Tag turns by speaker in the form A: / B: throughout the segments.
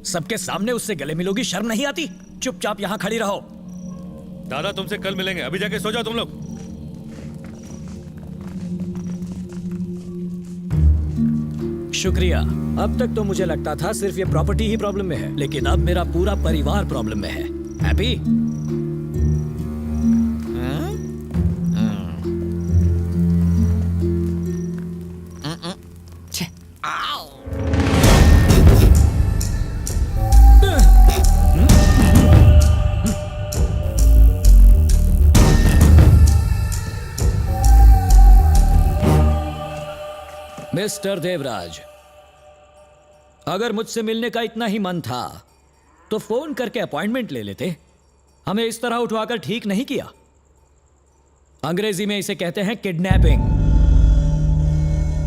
A: सबके सामने उससे गले मिलोगी, शर्म नहीं आती? चुपचाप यहाँ खड़ी रहो।
B: दादा तुमसे कल मिलेंगे, अभी जाके सो जाओ तुम लोग।
A: शुक्रिया। अब तक तो मुझे लगता था सिर्फ ये प्रॉपर्टी ही प्रॉब्लम में है, लेकिन अब मेरा पूरा परिवार प्रॉब्लम में है। हैप्पी? मिस्टर देवराज, अगर मुझसे मिलने का इतना ही मन था तो फोन करके अपॉइंटमेंट ले लेते। हमें इस तरह उठवाकर ठीक नहीं किया। अंग्रेजी में इसे कहते हैं किडनैपिंग।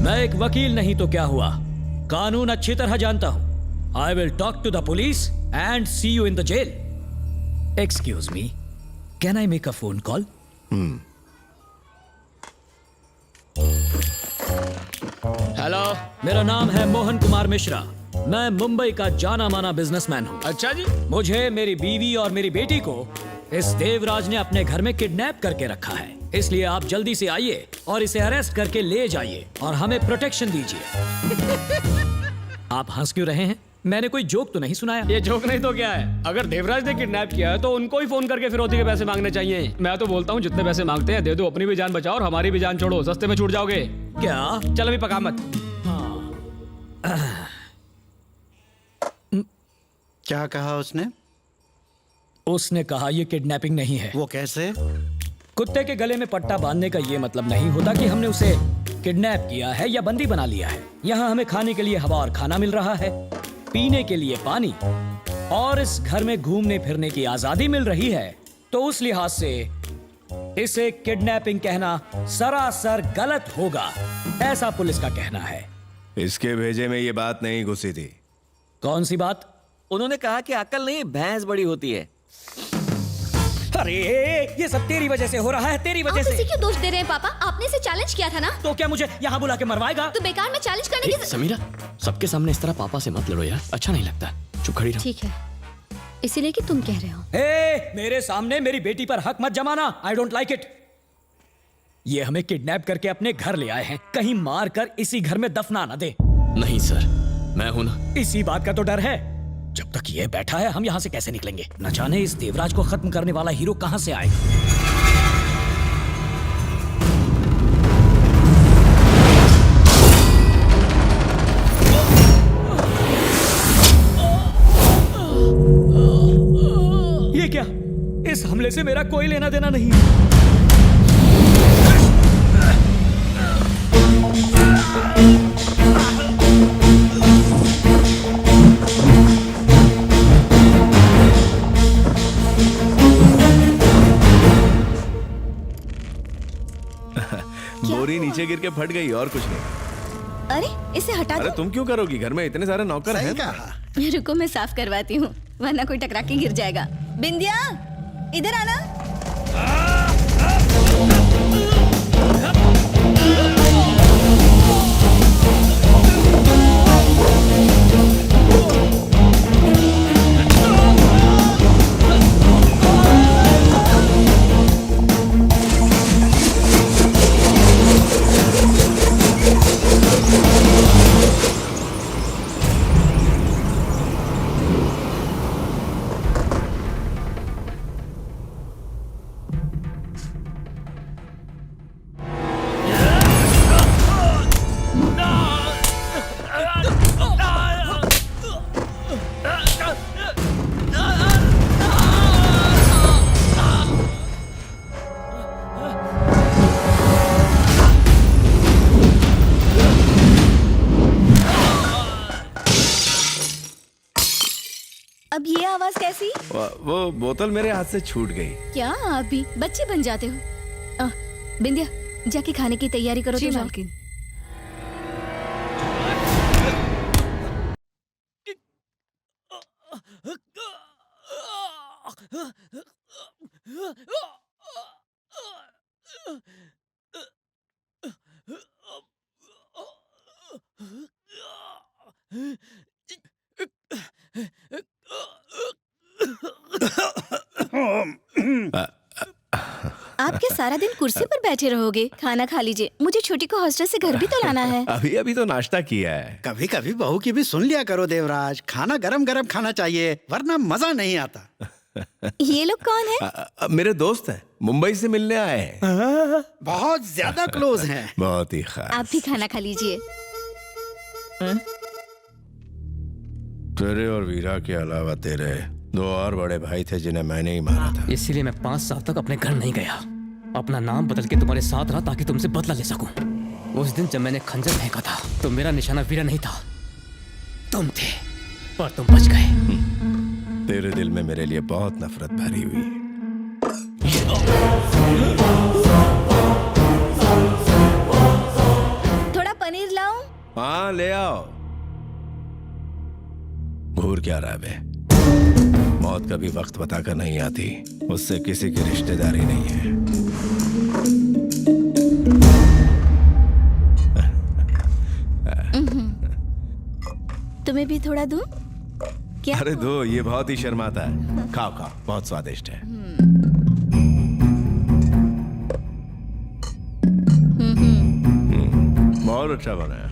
A: मैं एक वकील नहीं तो क्या हुआ, कानून अच्छी तरह जानता हूं। I will talk to the police and see you in the jail. Excuse me, can I make a phone call? Hello, मेरा नाम है मोहन कुमार मिश्रा। मैं मुंबई का जाना माना बिजनेसमैन हूँ।
C: अच्छा जी।
A: मुझे, मेरी बीवी और मेरी बेटी को इस देवराज ने अपने घर में किडनैप करके रखा है। इसलिए आप जल्दी से आइए और इसे अरेस्ट करके ले जाइए और हमें प्रोटेक्शन दीजिए। आप हंस क्यों रहे हैं? मैंने कोई जोक तो नहीं सुनाया।
C: ये जोक नहीं तो क्या है? अगर देवराज ने किडनैप किया है तो उनको ही फोन करके फिरौती के पैसे मांगने चाहिए। मैं तो बोलता हूँ जितने पैसे मांगते हैं दे दो, अपनी भी जान बचाओ और हमारी भी जान छोड़ो, सस्ते में छूट जाओगे।
A: क्या?
C: चल अभी पका मत।
D: क्या कहा उसने?
A: उसने कहा ये किडनैपिंग नहीं है।
D: वो कैसे?
A: कुत्ते के गले में पट्टा बांधने का ये मतलब नहीं होता कि हमने उसे किडनैप किया है या बंदी बना लिया है। यहाँ हमें खाने के लिए हवा और खाना मिल रहा है, पीने के लिए पानी, और इस घर में घूमने फिरने की आजादी मिल रही है। तो उस लिहाज से इसे किडनैपिंग कहना सरासर गलत होगा, ऐसा पुलिस का कहना है।
E: इसके भेजे में ये बात नहीं घुसी थी।
A: कौन सी बात?
F: उन्होंने कहा कि अकल नहीं भैंस बड़ी होती है।
A: अरे ये सब तेरी वजह से हो रहा है, तेरी वजह
G: आप
A: से।
G: इसे क्यों दोष दे रहे हैं पापा? आपने इसे चैलेंज किया था ना?
A: तो क्या मुझे यहाँ बुला के मरवाएगा?
G: तो बेकार में चैलेंज करने की।
C: समीरा, सबके सामने इस तरह पापा से मत लड़ो यार, अच्छा नहीं लगता। चुप खड़ी रहो।
G: ठीक है, इसीलिए कि तुम कह रहे हो।
A: मेरे सामने मेरी बेटी पर हक मत जमाना। I don't like it. ये हमें किडनैप करके अपने घर ले आए हैं, कहीं मार कर इसी घर में दफना ना दे।
C: नहीं सर, मैं हूं ना।
A: इसी बात का तो डर है। जब तक ये बैठा है हम यहाँ से कैसे निकलेंगे? न जाने इस देवराज को खत्म करने वाला हीरो कहाँ से आएगा। ये क्या? इस हमले से मेरा कोई लेना देना नहीं है।
E: बोरी नीचे गिर के फट गई और कुछ नहीं।
G: अरे इसे हटा
E: अरे
G: दो।
E: तुम क्यों करोगी? घर में इतने सारे नौकर हैं।
G: रुको मैं साफ करवाती हूँ, वरना कोई टकरा के गिर जाएगा। बिंदिया, इधर आना। अब ये आवाज कैसी?
E: वो बोतल मेरे हाथ से छूट गई।
G: क्या आप भी बच्चे बन जाते हो? बिंदिया, जाके खाने की तैयारी करो।
H: जी
G: तो
H: मालकिन।
G: क्या सारा दिन कुर्सी पर बैठे रहोगे? खाना खा लीजिए, मुझे छोटी को हॉस्टल से घर भी तो लाना है।
E: अभी अभी तो नाश्ता किया है।
D: कभी कभी बहू की भी सुन लिया करो देवराज, खाना गरम गरम खाना चाहिए वरना मजा नहीं आता।
G: ये लोग कौन है?
E: मेरे दोस्त हैं, मुंबई से मिलने आए हैं।
D: बहुत ज्यादा क्लोज हैं।
E: बहुत ही
G: आप
E: खास।
G: भी खाना खा लीजिए।
E: तेरे और वीरा के अलावा तेरे 2 और बड़े भाई थे जिन्हें मैंने ही मारा था।
C: इसीलिए मैं 5 साल तक अपने घर नहीं गया। अपना नाम बदल के तुम्हारे साथ रहा ताकि तुमसे बदला ले सकूं। उस दिन जब मैंने खंजर फेंका था तो मेरा निशाना वीरा नहीं था, तुम थे, पर तुम बच गए।
E: तेरे दिल में मेरे लिए बहुत नफरत भरी हुई है।
G: थोड़ा पनीर लाऊं?
E: हाँ ले आओ। घूर क्या रहा बे? मौत कभी वक्त बताकर नहीं आती, उससे किसी की रिश्तेदारी नहीं है।
G: तुम्हें भी थोड़ा दूं? क्या?
E: अरे दो, ये बहुत ही शर्माता है। खाओ खाओ, बहुत स्वादिष्ट है। बहुत अच्छा बना है।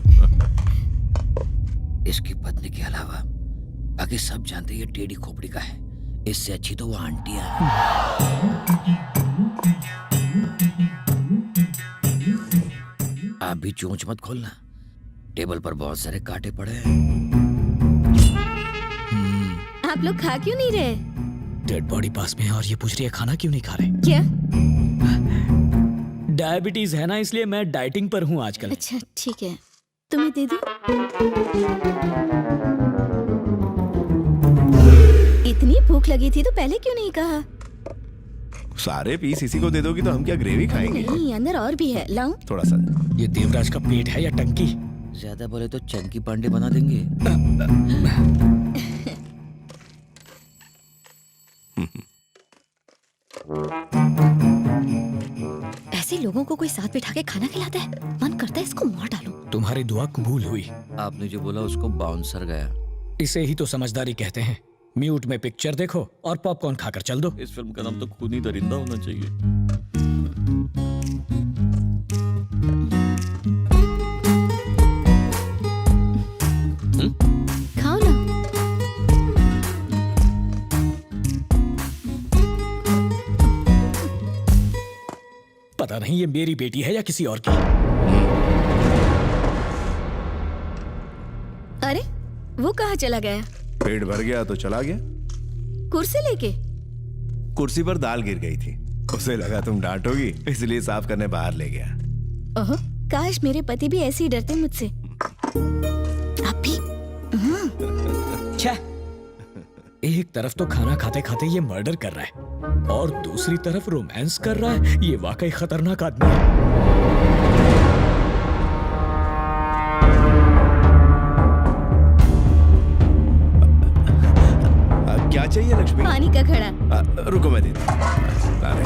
F: इसकी पत्नी के अलावा बाकी सब जानते हैं ये टेढ़ी खोपड़ी का है। इससे अच्छी तो वो आंटियां हैं। आप भी चोंच मत खोलना, टेबल पर बहुत सारे कांटे पड़े हैं।
G: आप लोग खा क्यों नहीं रहे?
A: डेड बॉडी पास में है और ये पूछ रही है खाना क्यों नहीं खा रहे?
G: क्या?
A: डायबिटीज है ना, इसलिए मैं डाइटिंग पर हूँ आजकल।
G: अच्छा ठीक है, तुम्हें दे दूं? इतनी भूख लगी थी तो पहले क्यों नहीं कहा?
E: सारे पीस इसी को दे दोगी तो हम क्या ग्रेवी खाएंगे?
G: नहीं, अंदर और भी है, लाऊं?
E: थोड़ा सा।
A: ये देवराज का पेट है या टंकी?
F: ज्यादा बोले तो चंकी पांडे बना देंगे।
G: ऐसे लोगों को कोई साथ बिठा के खाना खिलाता है, मन करता है इसको मार डालूं।
A: तुम्हारी दुआ कबूल हुई।
F: आपने जो बोला उसको बाउंसर गया।
A: इसे ही तो समझदारी कहते हैं। म्यूट में पिक्चर देखो और पॉपकॉर्न खाकर चल दो।
F: इस फिल्म का नाम तो खूनी दरिंदा होना चाहिए।
G: खाओ ना।
A: पता नहीं ये मेरी बेटी है या किसी और की।
G: अरे वो कहाँ चला गया?
E: पेट भर गया तो चला गया।
G: कुर्सी लेके?
E: कुर्सी पर दाल गिर गई थी, उसे लगा तुम डांटोगी इसलिए साफ करने बाहर ले गया।
G: ओह, काश मेरे पति भी ऐसे ही डरते मुझसे। आप भी?
A: छह। एक तरफ तो खाना खाते खाते ये मर्डर कर रहा है और दूसरी तरफ रोमांस कर रहा है। ये वाकई खतरनाक आदमी है।
E: क्या चाहिए लक्ष्मी?
G: पानी का घड़ा।
E: रुको मैं देता हूं। अरे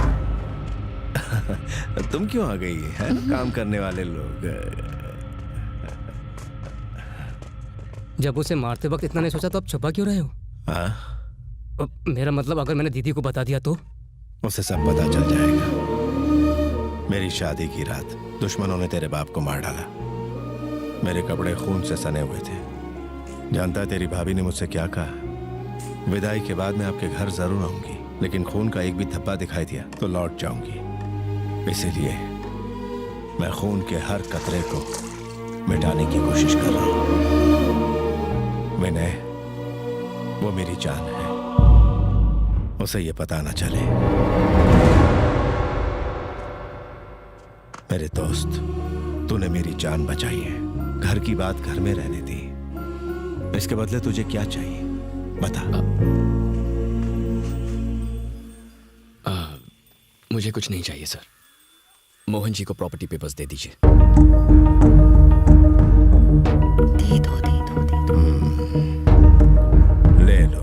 E: तुम क्यों आ गई है? काम करने वाले लोग।
C: जब उसे मारते वक्त इतना नहीं सोचा तो अब छुपा क्यों रहे हो?
E: हाँ,
C: मेरा मतलब अगर मैंने दीदी को बता दिया तो?
E: उसे सब पता चल जाएगा। मेरी शादी की रात दुश्मनों ने तेरे बाप को मार डाला। मेरे कपड़े खून से सने हुए थे। जानता है तेरी भाभी ने मुझसे क्या कहा? विदाई के बाद मैं आपके घर जरूर आऊंगी, लेकिन खून का एक भी धब्बा दिखाई दिया तो लौट जाऊंगी। इसीलिए मैं खून के हर कतरे को मिटाने की कोशिश कर रहा हूं। विनय, वो मेरी जान है, उसे ये पता ना चले। मेरे दोस्त, तूने मेरी जान बचाई है, घर की बात घर में रहने दी। इसके बदले तुझे क्या चाहिए बता।
A: मुझे कुछ नहीं चाहिए सर। मोहन जी को प्रॉपर्टी पेपर्स दे दीजिए।
G: दे दो, दे दो, दे दो।
E: ले लो।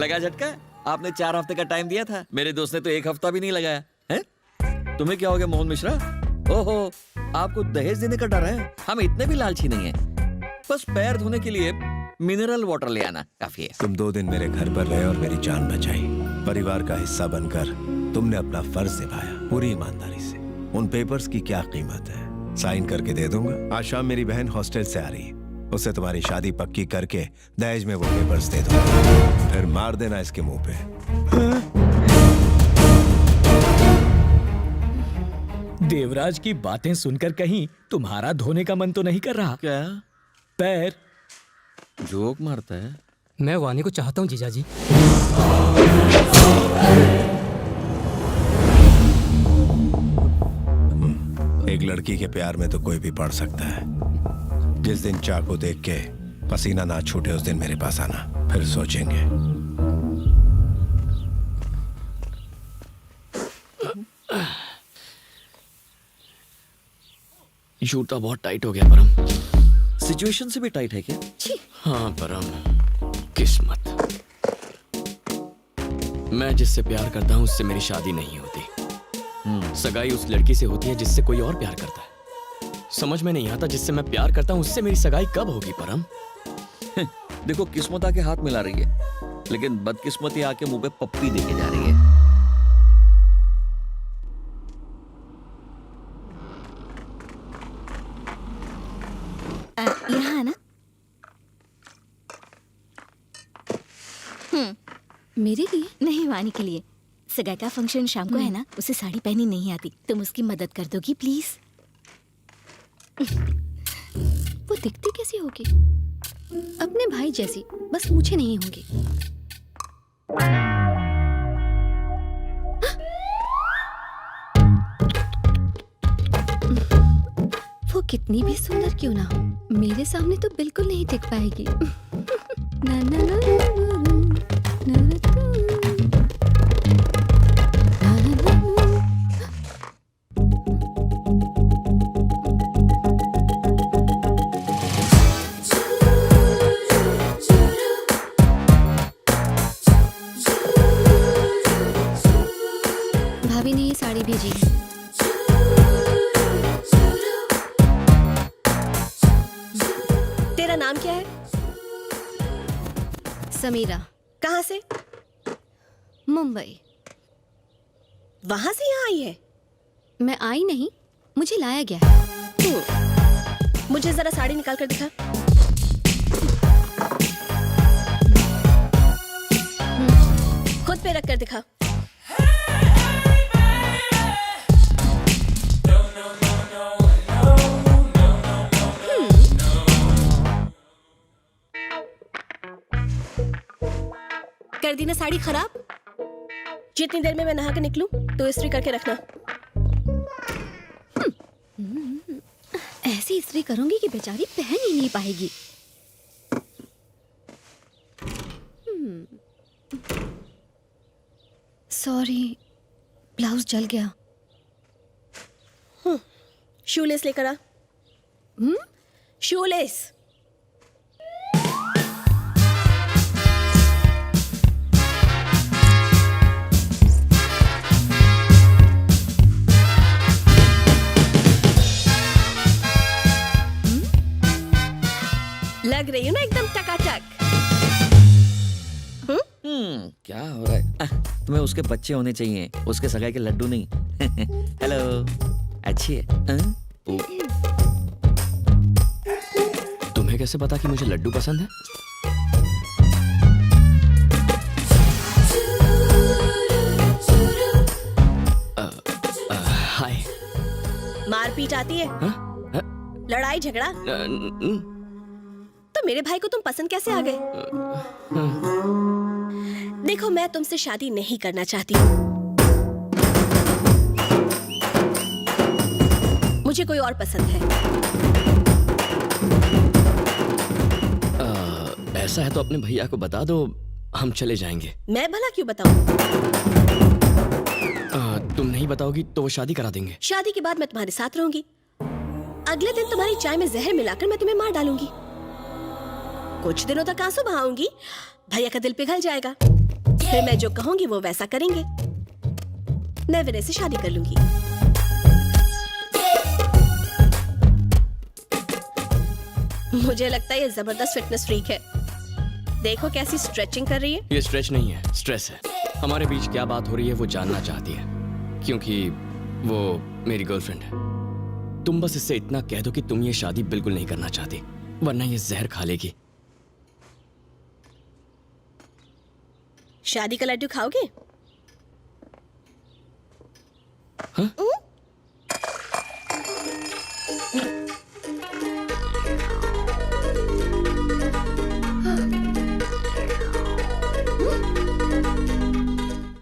F: लगा झटका? आपने 4 हफ्ते का टाइम दिया था, मेरे दोस्त ने तो 1 हफ्ता भी नहीं लगाया है। तुम्हें क्या हो गया मोहन मिश्रा? ओहो, आपको दहेज देने का डर है? हम इतने भी लालची नहीं है। बस पैर धोने के लिए मिनरल वाटर ले आना काफी है।
E: तुम 2 दिन मेरे घर पर रहे और मेरी जान बचाई। परिवार का हिस्सा बनकर तुमने अपना फर्ज निभाया पूरी ईमानदारी से। उन पेपर्स की क्या कीमत है, साइन करके दे दूंगा। आज शाम मेरी बहन हॉस्टल से आ रही है, उससे तुम्हारी शादी पक्की करके दहेज में वो पेपर्स दे दूंगा, फिर मार देना इसके मुंह पे।
A: देवराज की बातें सुनकर कहीं तुम्हारा धोने का मन तो नहीं कर रहा?
F: क्या
A: पैर।
F: जोक मारता है?
C: मैं वानी को चाहता हूँ जीजाजी।
E: एक लड़की के प्यार में तो कोई भी पड़ सकता है। जिस दिन चाकू देख के पसीना ना छूटे उस दिन मेरे पास आना, फिर सोचेंगे।
F: जूता बहुत टाइट हो गया परम। सिचुएशन से भी टाइट है क्या?
C: हाँ परम, किस्मत। मैं जिससे प्यार करता हूँ उससे मेरी शादी नहीं होती। सगाई उस लड़की से होती है जिससे कोई और प्यार करता है। समझ में नहीं आता जिससे मैं प्यार करता हूँ उससे मेरी सगाई कब होगी परम?
F: देखो, किस्मत आके हाथ मिला रही है, लेकिन बदकिस्मती आके मुंह पे पप्पी देके जा रही है।
G: यहाँ ना। मेरे लिए नहीं, वानी के लिए। सगाई का फंक्शन शाम को है ना, उसे साड़ी पहनी नहीं आती, तुम उसकी मदद कर दोगी प्लीज?
H: वो दिखती कैसी होगी? अपने भाई जैसी, बस मुझे नहीं होगी। वो कितनी भी सुंदर क्यों ना हो, मेरे सामने तो बिल्कुल नहीं दिख पाएगी। ना ना ना भाभी ने ये साड़ी भेजी है।
I: तेरा नाम क्या है?
H: समीरा।
I: कहाँ से?
H: मुंबई।
I: वहां से यहाँ आई है?
H: मैं आई नहीं, मुझे लाया गया है।
I: मुझे जरा साड़ी निकाल कर दिखा। खुद पे रख कर दिखा। कर दी ना साड़ी खराब? जितनी देर में मैं नहा के निकलूं तो इस्त्री करके रखना।
H: ऐसी इस्त्री करूंगी कि बेचारी पहन ही नहीं पाएगी। सॉरी, ब्लाउज जल गया।
I: शूलेस लेकर आ। शूलेस। लग रही हूँ ना एकदम टकाटक।
F: क्या हो रहा है? तुम्हें उसके बच्चे होने चाहिए, उसके सगाई के लड्डू नहीं। हेलो, अच्छी है।
C: तुम्हें कैसे पता कि मुझे लड्डू पसंद है? हाय।
I: मारपीट आती है? लड़ाई झगड़ा? तो मेरे भाई को तुम पसंद कैसे आ गए? देखो, मैं तुमसे शादी नहीं करना चाहती। मुझे कोई और पसंद है।
C: ऐसा है तो अपने भैया को बता दो, हम चले जाएंगे।
I: मैं भला क्यों बताऊं?
C: तुम नहीं बताओगी तो वो शादी करा देंगे।
I: शादी के बाद मैं तुम्हारे साथ रहूंगी। अगले दिन तुम्हारी चाय में जहर मिलाकर मैं तुम्हें मार डालूंगी। कुछ दिनों तक आंसू बहाऊंगी, भैया का दिल पिघल जाएगा। फिर मैं जो कहूंगी वो वैसा करेंगे। मैं विनय से शादी कर लूंगी। मुझे लगता है ये जबरदस्त फिटनेस फ्रीक है। देखो कैसी स्ट्रेचिंग कर रही है।
C: ये स्ट्रेच नहीं है, स्ट्रेस है। हमारे बीच क्या बात हो रही है वो जानना चाहती है, क्योंकि वो मेरी गर्लफ्रेंड है। तुम बस इससे इतना कह दो कि तुम ये शादी बिल्कुल नहीं करना चाहती, वरना ये जहर खा लेगी।
I: शादी का लड्डू खाओगे?
C: हाँ?